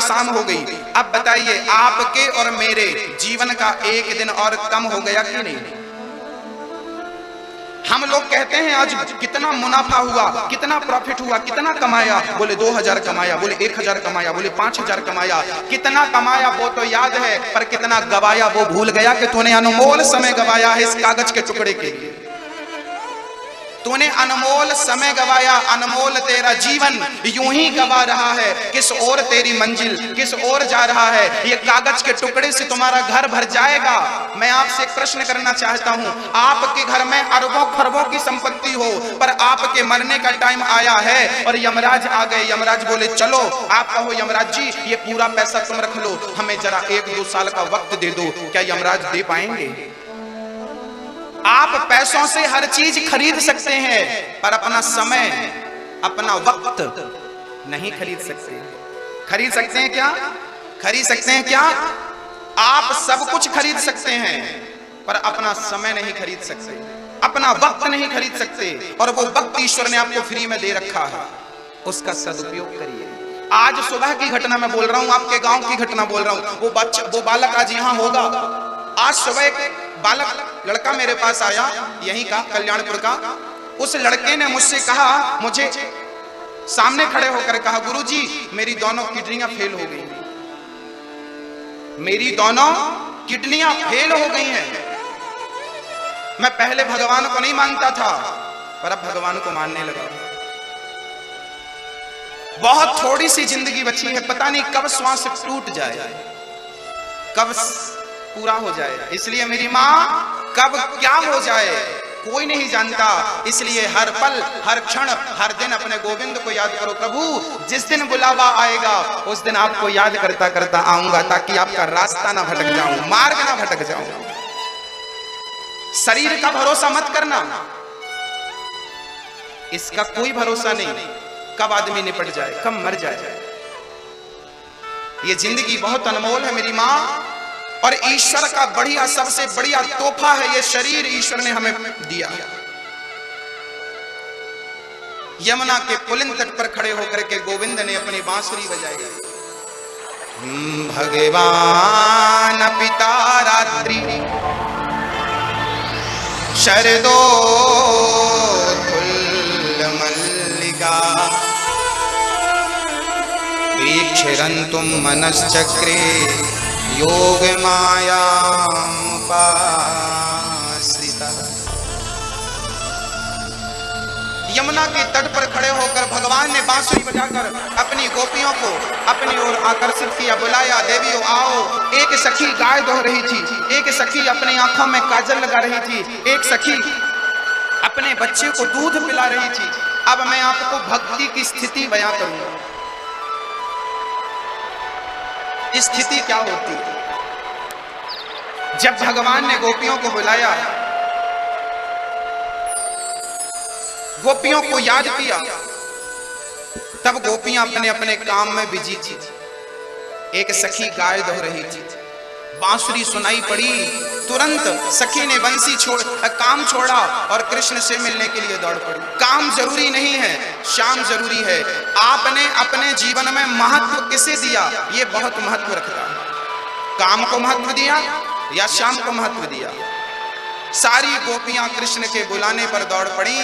शाम हो गई। अब बताइए आपके और मेरे जीवन का एक दिन और कम हो गया कि नहीं? हम लोग कहते हैं आज कितना मुनाफा हुआ, कितना प्रॉफिट हुआ, कितना कमाया, बोले 2000 कमाया, बोले 1000 कमाया, बोले 5000 कमाया। कितना कमाया वो तो याद है, पर कितना गवाया वो भूल गया कि तूने अनमोल समय गवाया है इस कागज के टुकड़े के लिए। तूने अनमोल समय गवाया, अनमोल तेरा जीवन यूं ही गवा रहा है। किस ओर तेरी मंजिल, किस ओर जा रहा है? ये कागज के टुकड़े से तुम्हारा घर भर जाएगा। मैं आपसे एक प्रश्न करना चाहता हूं, आपके घर में अरबों खरबों की संपत्ति हो, पर आपके मरने का टाइम आया है और यमराज आ गए। यमराज बोले चलो, आप कहो यमराज जी ये पूरा पैसा तुम रख लो, हमें जरा 1-2 साल का वक्त दे दो। क्या यमराज दे पाएंगे? आप पैसों से हर चीज खरीद सकते हैं, पर अपना समय, अपना वक्त नहीं खरीद सकते। खरीद सकते हैं क्या? खरीद सकते हैं क्या? आप सब कुछ खरीद सकते हैं, पर अपना समय नहीं खरीद सकते, अपना वक्त नहीं खरीद सकते। और वो वक्त ईश्वर ने आपको फ्री में दे रखा है, उसका सदुपयोग करिए। आज सुबह की घटना मैं बोल रहा हूं, आपके गांव की घटना बोल रहा हूं। वो बालक आज यहां होगा। आज सुबह एक बालक लड़का मेरे पास आया, यहीं का, कल्याणपुर का। उस लड़के ने मुझसे कहा, मुझे सामने खड़े होकर कहा, गुरुजी मेरी दोनों किडनियां फेल हो गई, मेरी दोनों किडनियां फेल हो गई हैं। मैं पहले भगवान को नहीं मानता था, पर अब भगवान को मानने लगा। बहुत थोड़ी सी जिंदगी बची है, पता नहीं कब श्वास टूट जाए, कब पूरा हो जाए। इसलिए मेरी माँ कब क्या हो जाए कोई नहीं जानता। इसलिए हर पल, हर क्षण, हर दिन अपने गोविंद को याद करो। प्रभु जिस दिन बुलावा आएगा उस दिन आपको याद करता करता आऊंगा, ताकि आपका रास्ता ना भटक जाऊं, मार्ग ना भटक जाऊं। शरीर का भरोसा मत करना, इसका कोई भरोसा नहीं, कब आदमी निपट जाए, कब मर जाए। ये जिंदगी बहुत अनमोल है मेरी माँ, और ईश्वर का बढ़िया, सबसे बढ़िया तोहफा है ये शरीर ईश्वर ने हमें दिया। यमुना के पुलिन तट पर खड़े होकर के गोविंद ने अपनी बांसुरी बजाई। भगवान पिता रात्रि शरदो मल्लिका वीक्षरन्तुम मनश्चक्रे योग माया यमुना के तट पर खड़े होकर भगवान ने बांसुरी बजाकर अपनी गोपियों को अपनी ओर आकर्षित किया, बुलाया, देवियों आओ। एक सखी गाय दोह रही थी, एक सखी अपनी आंखों में काजल लगा रही थी, एक सखी अपने बच्चे को दूध पिला रही थी। अब मैं आपको भक्ति की स्थिति बयां करूंगा। स्थिति क्या होती है? जब भगवान ने गोपियों को बुलाया, गोपियों को याद किया, तब गोपियां अपने अपने काम में बिजी थी। एक सखी गाय दोह रही थी, बांसुरी सुनाई पड़ी, तुरंत सखी ने बंसी काम छोड़ा और कृष्ण से मिलने के लिए दौड़ पड़ी। काम जरूरी नहीं है, श्याम जरूरी है। आपने अपने जीवन में महत्व किसे दिया, ये बहुत महत्व रखता है। काम को महत्व दिया या श्याम को महत्व दिया? सारी गोपियां कृष्ण के बुलाने पर दौड़ पड़ी।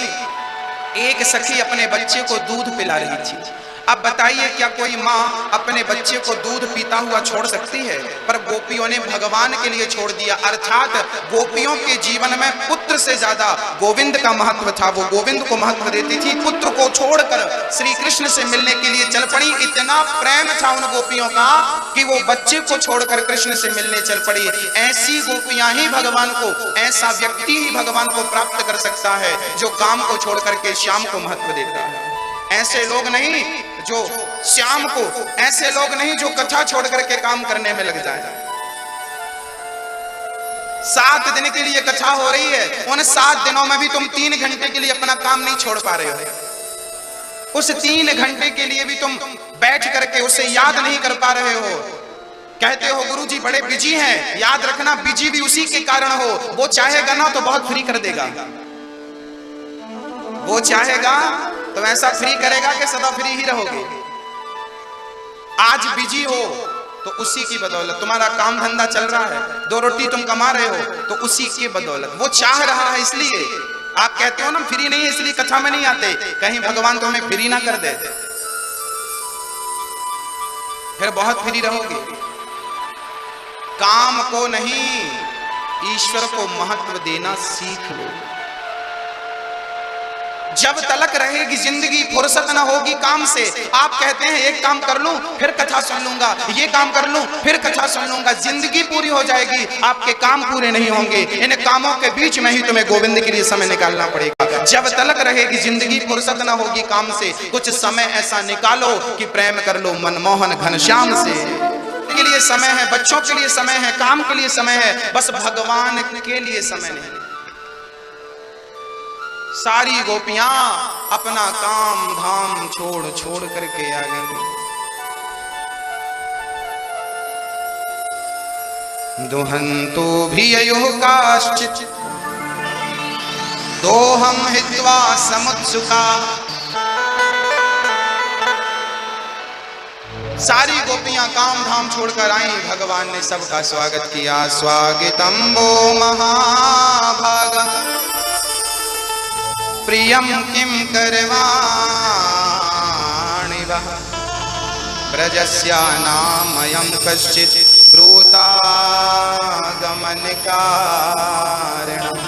एक सखी अपने बच्चे को दूध पिला रही थी। अब बताइए क्या कोई माँ अपने बच्चे को दूध पीता हुआ छोड़ सकती है? पर गोपियों ने भगवान के लिए छोड़ दिया। अर्थात गोपियों के जीवन में पुत्र से ज्यादा गोविंद का महत्व था। वो गोविंद को महत्व देती थी, पुत्र को छोड़कर श्री कृष्ण से मिलने के लिए चल पड़ी। इतना प्रेम था उन गोपियों का कि वो बच्चे को छोड़कर कृष्ण से मिलने चल पड़ी। ऐसी गोपियां ही भगवान को, ऐसा व्यक्ति ही भगवान को प्राप्त कर सकता है जो काम को छोड़कर के श्याम को महत्व देता है। ऐसे लोग नहीं जो श्याम को, ऐसे लोग नहीं जो कथा छोड़ करके काम करने में लग जाए। 7 दिन के लिए कथा हो रही है, उन 7 दिनों में भी तुम 3 घंटे के लिए अपना काम नहीं छोड़ पा रहे हो। उस 3 घंटे के लिए भी तुम बैठ करके उसे याद नहीं कर पा रहे हो। कहते हो गुरुजी बड़े बिजी हैं, याद रखना बिजी भी उसी के कारण हो। वो चाहेगा ना तो बहुत फ्री कर देगा, वो चाहेगा तो ऐसा फ्री करेगा कि सदा फ्री ही रहोगे। आज बिजी हो तो उसी की बदौलत, तुम्हारा काम धंधा चल रहा है, 2 रोटी तुम कमा रहे हो तो उसी की बदौलत। वो चाह रहा है, इसलिए आप कहते हो ना फ्री नहीं है इसलिए कथा में नहीं आते, कहीं भगवान तुम्हें फ्री ना कर दे, फिर बहुत फ्री रहोगे। काम को नहीं, ईश्वर को महत्व देना सीख लो। जब तलक रहेगी जिंदगी, फुर्सत ना होगी काम से। आप कहते हैं एक काम कर लूं फिर कथा सुन लूंगा, ये काम कर लूं फिर कथा सुन लूंगा, जिंदगी पूरी हो जाएगी, आपके काम पूरे नहीं होंगे। इन कामों के बीच में ही तुम्हें गोविंद के लिए समय निकालना पड़ेगा। जब तलक रहेगी जिंदगी, फुर्सत ना होगी काम से, कुछ समय ऐसा निकालो कि प्रेम कर लो मनमोहन घनश्याम से। के लिए समय है, बच्चों के लिए समय है, काम के लिए समय है, बस भगवान के लिए समय नहीं। सारी गोपियां अपना काम धाम छोड़ छोड़ करके आ गई। दुहंतो भी अयो काश्चित् दोहम हित्वा समुत्सुका। सारी गोपियां काम धाम छोड़कर आई, भगवान ने सबका स्वागत किया। स्वागतम वो महाभागा प्रियम किम करवाणि वः ब्रजस्या नामयं कश्चित् ब्रूता गमन कारणम्।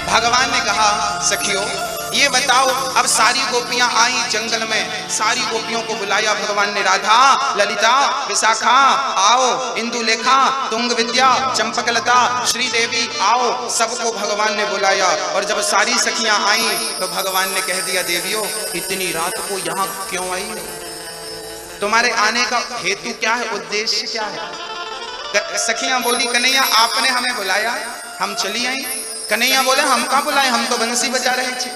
भगवान ने कहा सखियों ये बताओ, अब सारी गोपियां आई जंगल में, सारी गोपियों को बुलाया भगवान ने। राधा, ललिता, विशाखा आओ, इंदुलेखा, तुंग विद्या, चंपकलता, श्रीदेवी आओ, सबको भगवान ने बुलाया। और जब सारी सखियां आई तो भगवान ने कह दिया, देवियों इतनी रात को यहाँ क्यों आई? तुम्हारे आने का हेतु क्या है, उद्देश्य क्या है? सखियां बोली, कन्हैया आपने हमें बुलाया, हम चली आई। कन्हैया बोले, हम कहाँ बुलाए, हम तो बंसी बजा रहे थे,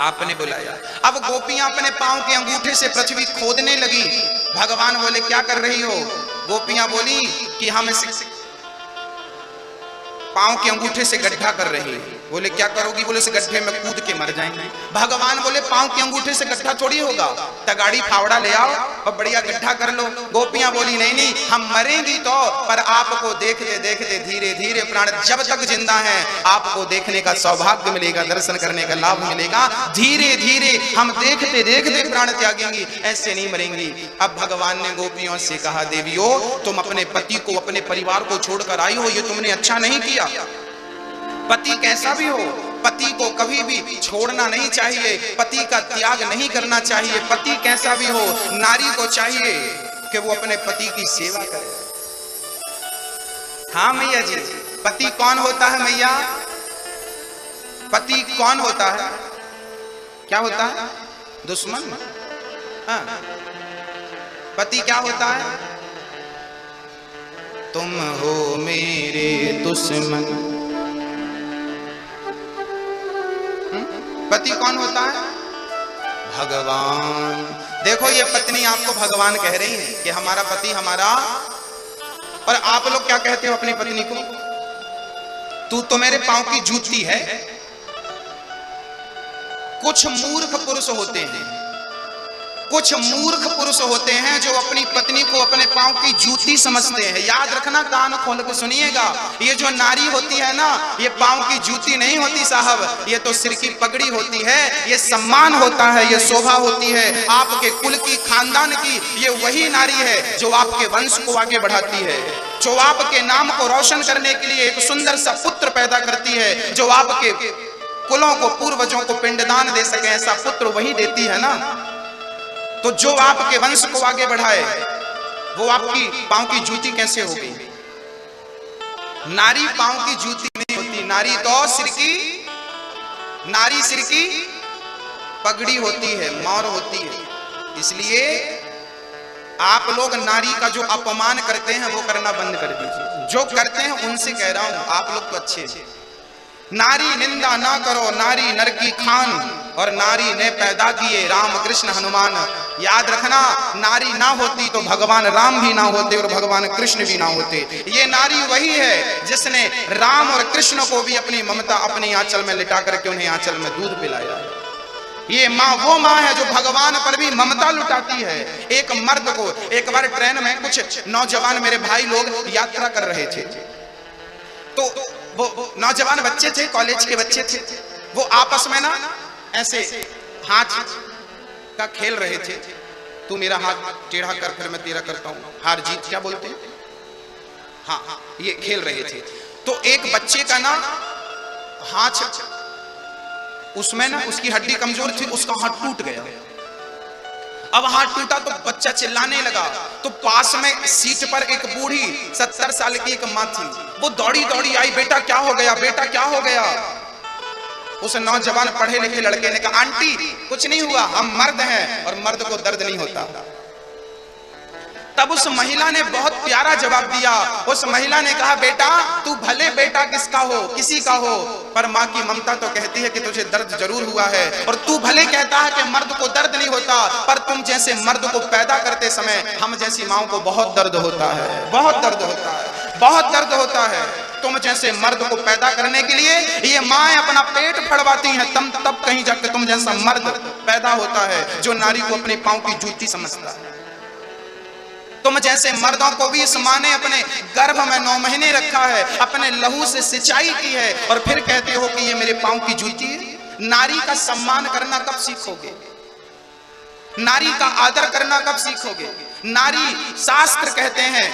आपने बुलाया। अब गोपियां अपने पांव के अंगूठे से पृथ्वी खोदने लगी। भगवान बोले, क्या कर रही हो? गोपियां बोली कि हम पांव के अंगूठे से गड्ढा कर रही है। बोले क्या करोगी? बोले इस गड्ढे में कूद के मर जाएंगे। भगवान बोले पांव के अंगूठे से गड्ढा थोड़ी होगा, तगाड़ी फावड़ा ले आओ और बढ़िया गड्ढा कर लो। गोपियां बोली नहीं नहीं, हम मरेंगी तो, पर आपको देखते देखते धीरे धीरे प्राण जब तक जिंदा हैं आपको देखने का सौभाग्य मिलेगा, दर्शन करने का लाभ मिलेगा। धीरे धीरे हम देखते देखते प्राण त्यागेंगी, ऐसे नहीं मरेंगी। अब भगवान ने गोपियों से कहा, देवियों तुम अपने पति को, अपने परिवार को छोड़कर आई हो, ये तुमने अच्छा नहीं किया। पति कैसा भी हो, पति को कभी भी छोड़ना नहीं चाहिए, पति का त्याग नहीं करना चाहिए। पति कैसा भी हो, नारी को चाहिए कि वो अपने पति की सेवा करे। हाँ मैया जी, पति कौन होता है मैया? पति कौन होता है? क्या होता है? दुश्मन। हाँ, पति क्या होता है? तुम हो मेरे दुश्मन। पति कौन होता है? भगवान। देखो ये पत्नी आपको भगवान कह रही है कि हमारा पति हमारा, और आप लोग क्या कहते हो अपनी पत्नी को? तू तो मेरे पांव की जूती है। कुछ मूर्ख पुरुष होते हैं, कुछ मूर्ख पुरुष होते हैं जो अपनी पत्नी को अपने पांव की जूती समझते हैं। याद रखना, कान खोल के सुनिएगा, ये जो नारी होती है ना, ये पांव की जूती नहीं होती साहब, ये तो सिर की पगड़ी होती है, ये सम्मान होता है, ये शोभा होती है आपके कुल की, खानदान की। ये वही नारी है जो आपके वंश को आगे बढ़ाती है, जो आपके नाम को रोशन करने के लिए एक सुंदर सा पुत्र पैदा करती है, जो आपके कुलों को, पूर्वजों को पिंडदान दे सके, ऐसा पुत्र वही देती है ना। तो जो आपके वंश को आगे बढ़ाए वो आपकी पांव की जूती कैसे होगी? नारी पांव की जूती नहीं होती, नारी तो सिर की, नारी सिर की पगड़ी होती है, मौर होती है। इसलिए आप लोग नारी का जो अपमान करते हैं वो करना बंद कर दीजिए। जो करते हैं उनसे कह रहा हूं, आप लोग तो अच्छे हैं। नारी निंदा ना करो, नारी नर की खान, और नारी ने पैदा किए राम कृष्ण हनुमान। याद रखना, नारी ना होती तो भगवान राम भी ना होते और भगवान कृष्ण भी ना होते। ये नारी वही है जिसने राम और कृष्ण को भी अपनी ममता, अपनी आंचल में लिटा करके उन्हें आंचल में दूध पिलाया है। ये माँ वो माँ है जो भगवान पर भी ममता लुटाती है। एक मर्द को, एक बार ट्रेन में कुछ नौजवान मेरे भाई लोग यात्रा कर रहे थे, तो वो नौजवान बच्चे थे, कॉलेज के बच्चे थे, वो आपस में ना ऐसे हाथ का खेल रहे थे। तू मेरा हाथ टेढ़ा कर, फिर मैं तेरा करता हूं, हार जीत क्या बोलते हैं, हाँ ये खेल रहे थे। तो एक बच्चे का ना हाथ, उसमें ना उसकी हड्डी कमजोर थी, उसका हाथ टूट गया। अब हाथ टूटा तो बच्चा चिल्लाने लगा, तो पास में सीट पर एक बूढ़ी 70 साल की एक माँ थी, वो दौड़ी दौड़ी आई, बेटा क्या हो गया, बेटा क्या हो गया। उस नौजवान पढ़े लिखे लड़के ने कहा, आंटी कुछ नहीं हुआ, हम मर्द हैं और मर्द को दर्द नहीं होता। तब उस महिला ने बहुत प्यारा जवाब दिया। उस महिला ने कहा, बेटा तू भले बेटा किसका हो, किसी का हो, पर माँ की ममता तो कहती है कि तुझे दर्द जरूर हुआ है। और तू भले कहता है कि मर्द को दर्द नहीं होता, पर तुम जैसे मर्द को पैदा करते समय हम जैसी माओ को बहुत दर्द होता है, बहुत दर्द होता है, बहुत दर्द होता है। तुम जैसे मर्द को पैदा करने के लिए ये माएं अपना पेट फड़वाती हैं, तब कहीं जाकर तुम जैसा मर्द पैदा होता है जो नारी को अपने पांव की जूती समझता है। तुम जैसे मर्दों को भी इस माँ ने अपने गर्भ में 9 महीने रखा है, अपने लहू से सिंचाई की है, और फिर कहते हो कि ये मेरे पांव की जूती है। नारी का सम्मान करना कब सीखोगे, नारी का आदर करना कब सीखोगे। नारी, शास्त्र कहते हैं,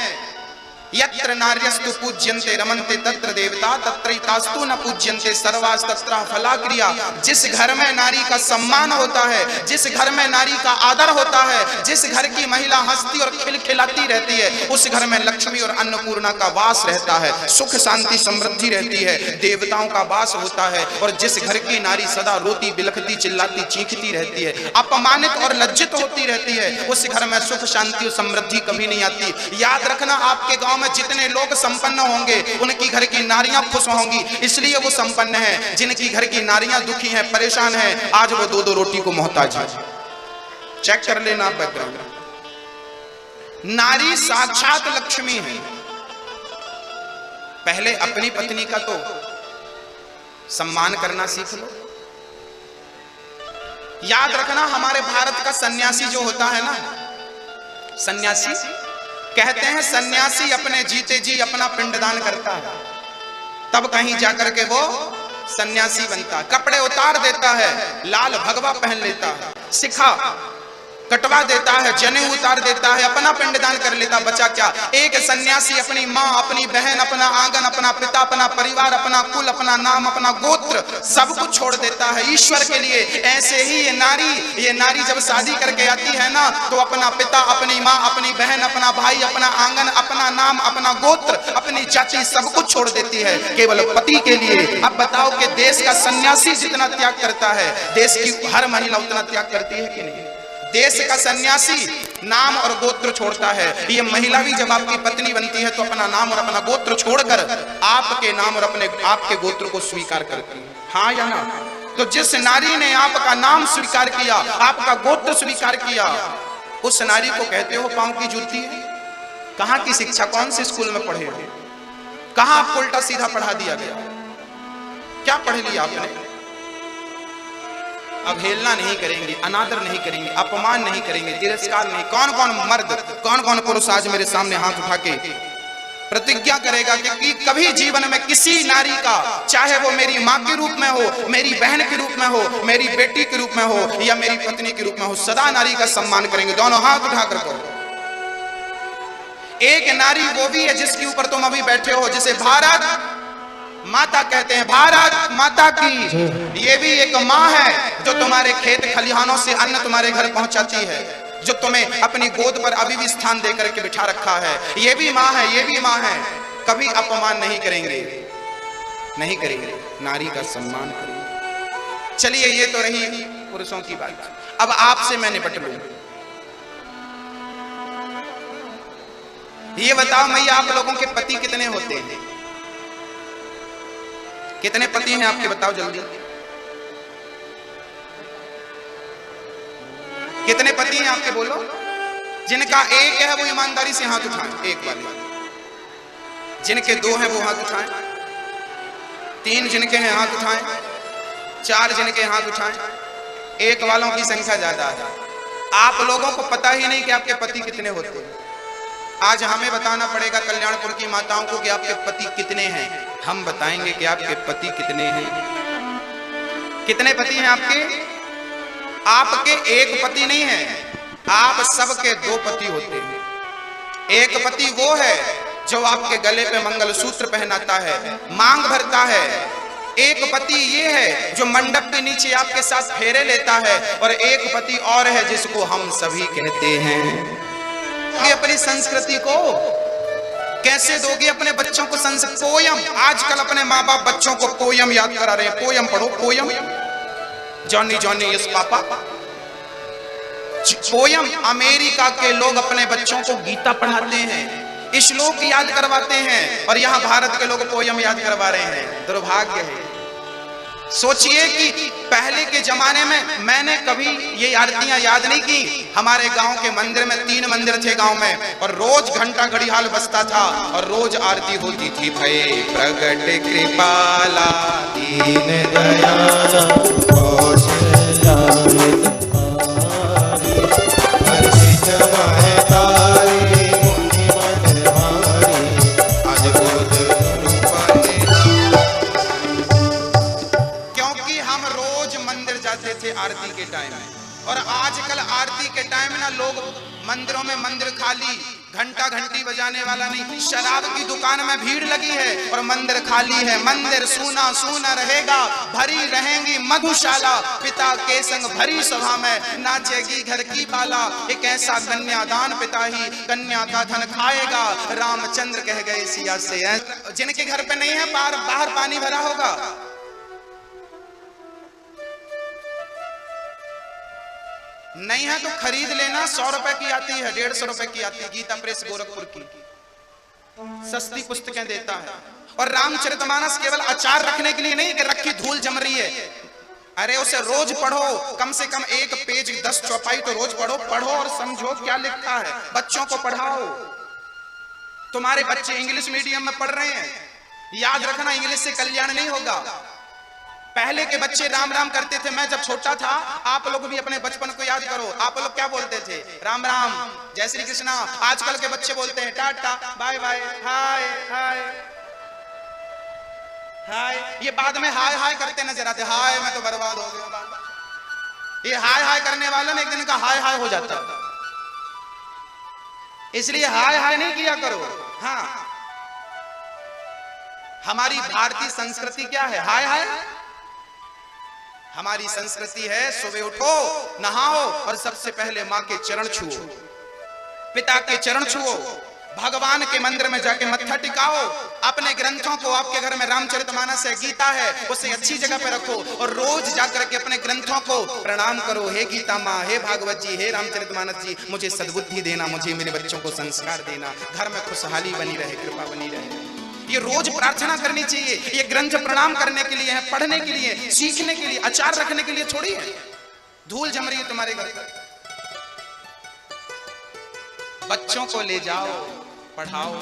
यत्र नार्यस्तु पूज्यन्ते रमन्ते तत्र देवता तत्रैतास्तु न पूज्यन्ते सर्वास्तत्र फलाक्रिया। जिस घर में नारी का सम्मान होता है, जिस घर में नारी का आदर होता है, जिस घर की महिला हंसती और खिलखिलाती रहती है, उस घर में लक्ष्मी और अन्नपूर्णा का वास रहता है, सुख शांति समृद्धि रहती है, देवताओं का वास होता है। और जिस घर की नारी सदा रोती बिलखती चिल्लाती चीखती रहती है, अपमानित और लज्जित होती रहती है, उस घर में सुख शांति और समृद्धि कभी नहीं आती। याद रखना, आपके गांव में जितने लोग संपन्न होंगे उनकी घर की नारियां खुश होंगी, इसलिए वो संपन्न है। जिनकी घर की नारियां दुखी हैं, परेशान हैं, आज वो 2-2 रोटी को मोहताज है। चेक कर लेना बैकग्राउंड। नारी साक्षात लक्ष्मी है। पहले अपनी पत्नी का तो सम्मान करना सीख लो। याद रखना, हमारे भारत का सन्यासी जो होता है ना, सन्यासी कहते हैं, सन्यासी अपने जीते जी अपना पिंडदान करता है, तब कहीं जाकर के वो सन्यासी बनता है। कपड़े उतार देता है, लाल भगवा पहन लेता है, शिखा कटवा देता है, जनेऊ उतार देता है, अपना पिंडदान कर लेता। बचा क्या? एक सन्यासी अपनी माँ, अपनी बहन, अपना आंगन, अपना पिता, अपना परिवार, अपना कुल, अपना नाम, अपना गोत्र, सब कुछ छोड़ देता है ईश्वर के लिए। ऐसे ही ये नारी जब शादी करके आती है ना, तो अपना पिता, अपनी माँ, अपनी बहन, अपना भाई, अपना आंगन, अपना नाम, अपना गोत्र, अपनी जाति, सब कुछ छोड़ देती है केवल पति के लिए। अब बताओ कि देश का सन्यासी जितना त्याग करता है, देश की हर महिला उतना त्याग करती है कि नहीं? देश का सन्यासी नाम और गोत्र छोड़ता है। ये महिला भी जब आपकी पत्नी बनती है तो अपना नाम और अपना गोत्र छोड़कर आपके नाम और अपने आपके गोत्र को स्वीकार करती है। हाँ या ना? तो जिस नारी ने आपका नाम स्वीकार किया, आपका गोत्र स्वीकार किया, उस नारी को कहते हो पांव की जूती है। कहां की शिक्षा, कौन से स्कूल में पढ़े हो? कहां आपको उल्टा सीधा पढ़ा दिया गया? क्या पढ़ लिया आपने? अवहेलना नहीं करेंगे, अनादर नहीं करेंगे, अपमान नहीं करेंगे, तिरस्कार नहीं। कौन कौन मर्द, कौन कौन पुरुष आज मेरे सामने हाथ उठा के प्रतिज्ञा करेगा कि कभी जीवन में किसी नारी का, चाहे वो मेरी माँ के रूप में हो, मेरी बहन के रूप में हो, मेरी बेटी के रूप में हो या मेरी पत्नी के रूप में हो, सदा नारी का सम्मान करेंगे। दोनों हाथ उठाकर करो। एक नारी वो भी है जिसके ऊपर तुम अभी बैठे हो, जिसे भारत माता कहते हैं। भारत माता की ये भी एक माँ है जो तुम्हारे खेत खलिहानों से अन्न तुम्हारे घर पहुंचाती है, जो तुम्हें अपनी गोद पर अभी भी स्थान देकर के बिठा रखा है। ये भी माँ है, ये भी माँ है। कभी अपमान नहीं करेंगे, नहीं करेंगे, नारी का सम्मान करेंगे। चलिए, ये तो रही पुरुषों की बात। अब आपसे मैं निपट लूं। ये बताओ मैया, आप लोगों के पति कितने होते हैं? कितने पति हैं आपके? बताओ जल्दी। कितने पति हैं आपके? बोलो। जिनका एक है वो ईमानदारी से हाथ उठाएं, एक बार। जिनके 2 हैं वो हाथ उठाएं। 3 जिनके हैं हाथ उठाएं। 4 जिनके हाथ उठाएं। एक वालों की संख्या ज्यादा है। आप लोगों को पता ही नहीं कि आपके पति कितने होते हैं। आज हमें बताना पड़ेगा कल्याणपुर की माताओं को कि आपके पति कितने हैं। हम बताएंगे कि आपके पति कितने हैं। कितने पति हैं आपके? आपके एक पति नहीं है, आप सबके दो पति होते हैं। एक पति वो है जो आपके गले पे मंगलसूत्र पहनाता है, मांग भरता है। एक पति ये है जो मंडप के नीचे आपके साथ फेरे लेता है, और एक पति और है जिसको हम सभी कहते हैं। अपनी संस्कृति को कैसे दोगे अपने बच्चों को? पोयम, आजकल अपने माँ बाप बच्चों को पोयम याद करा रहे हैं। पोयम पढ़ो, poem. Johnny Johnny yes papa. Poem. America के लोग अपने बच्चों को गीता पढ़ाते हैं, श्लोक याद करवाते हैं, और यहाँ भारत के लोग पोयम याद करवा रहे हैं। दुर्भाग्य है। सोचिए कि पहले के जमाने में मैंने कभी ये आरतियां याद नहीं की। हमारे गांव के मंदिर में 3 मंदिर थे गांव में, और रोज घंटा घड़ियाल बजता था और रोज आरती होती थी। भय प्रगट कृपाला दीन दयाला आरती के टाइम में। और आजकल आरती के टाइम ना लोग मंदिरों में मंदिर खाली, घंटा घंटी बजाने वाला नहीं। शराब की दुकान में भीड़ लगी है और मंदिर खाली है। मंदिर सूना सूना रहेगा, भरी रहेंगी मधुशाला। पिता के संग भरी सभा में नाचेगी घर की बाला। एक ऐसा कन्यादान पिता ही कन्या का धन खाएगा। रामचंद्र कह गए सिया से। जिनके घर पे नहीं है बाहर पानी भरा होगा। नहीं है तो खरीद लेना। 100 रुपए की आती है, 150 रुपए की आती है। गीता प्रेस गोरखपुर की सस्ती पुस्तकें देता है। और रामचरितमानस केवल अचार रखने के लिए नहीं कि रखी धूल जम रही है। अरे उसे रोज पढ़ो, कम से कम 1 पेज 10 चौपाई तो रोज पढ़ो और समझो क्या लिखा है। बच्चों को पढ़ाओ। तुम्हारे बच्चे इंग्लिश मीडियम में पढ़ रहे हैं, याद रखना इंग्लिश से कल्याण नहीं होगा। पहले के बच्चे राम राम करते थे। मैं जब छोटा था, आप लोग भी अपने बचपन को याद करो। आप लोग क्या बोलते थे? राम राम, जय श्री कृष्णा। आजकल के बच्चे बोलते हैं टाटा, बाय बाय, हाय हाय हाय। ये बाद में हाय हाय करते नजर आते। हाय मैं तो बर्बाद हो गया। ये हाय हाय करने वाला ना एक दिन का हाय हाय हो जाता। इसलिए हाय हाय नहीं किया करो। हाँ, हमारी भारतीय संस्कृति क्या है? हाय हाय। हमारी संस्कृति है सुबह उठो, नहाओ और सबसे पहले माँ के चरण छुओ, पिता के चरण छुओ, भगवान के मंदिर में जाके मत्था टिकाओ। अपने ग्रंथों को, आपके घर में रामचरितमानस है, गीता है, उसे अच्छी जगह पे रखो और रोज जाकर के अपने ग्रंथों को प्रणाम करो। हे गीता माँ, हे भागवत जी, हे रामचरितमानस जी, मुझे सद्बुद्धि देना, मुझे मेरे बच्चों को संस्कार देना, घर में खुशहाली बनी रहे, कृपा बनी रहे। ये रोज प्रार्थना करनी चाहिए। ये ग्रंथ प्रणाम करने के लिए है, पढ़ने के लिए, सीखने के लिए, अचार रखने के लिए थोड़ी है। धूल जम रही है तुम्हारे घर पर। बच्चों को ले जाओ, पढ़ाओ।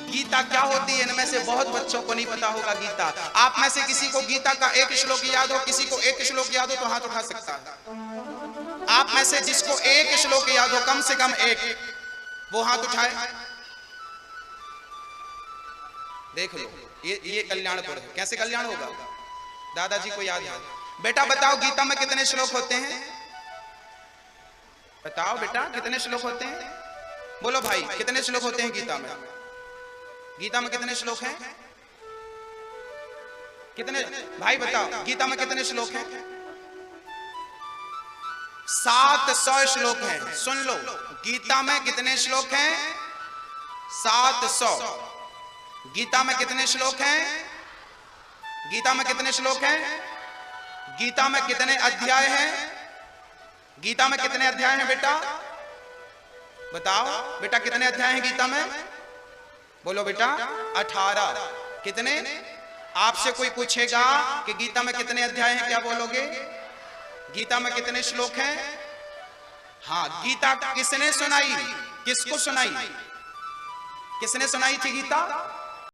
गीता क्या होती है इनमें से बहुत बच्चों को नहीं पता होगा। गीता, आप में से किसी को गीता का एक श्लोक याद हो, किसी को एक श्लोक याद हो तो हाथ उठा सकता है। आप में से जिसको एक श्लोक याद हो, कम से कम एक, वो हाथ उठाए। देख लो, ये कल्याणपुर है। कैसे कल्याण होगा? दादाजी को याद है। बेटा बताओ गीता में कितने श्लोक होते हैं? बताओ बेटा कितने श्लोक होते हैं? बोलो भाई, कितने श्लोक होते हैं गीता में? गीता में कितने श्लोक हैं? कितने भाई बताओ, गीता में कितने श्लोक हैं? 700 श्लोक हैं। सुन लो, गीता में कितने श्लोक हैं? 700। गीता में कितने श्लोक हैं? गीता में कितने श्लोक हैं? गीता में कितने अध्याय हैं? गीता में कितने अध्याय हैं बेटा? बताओ बेटा, कितने अध्याय हैं गीता में? बोलो बेटा। 18। कितने? आपसे कोई पूछेगा कि गीता में कितने अध्याय हैं, क्या बोलोगे? गीता में कितने श्लोक हैं? हाँ, गीता किसने सुनाई? किसको सुनाई? किसने सुनाई थी गीता?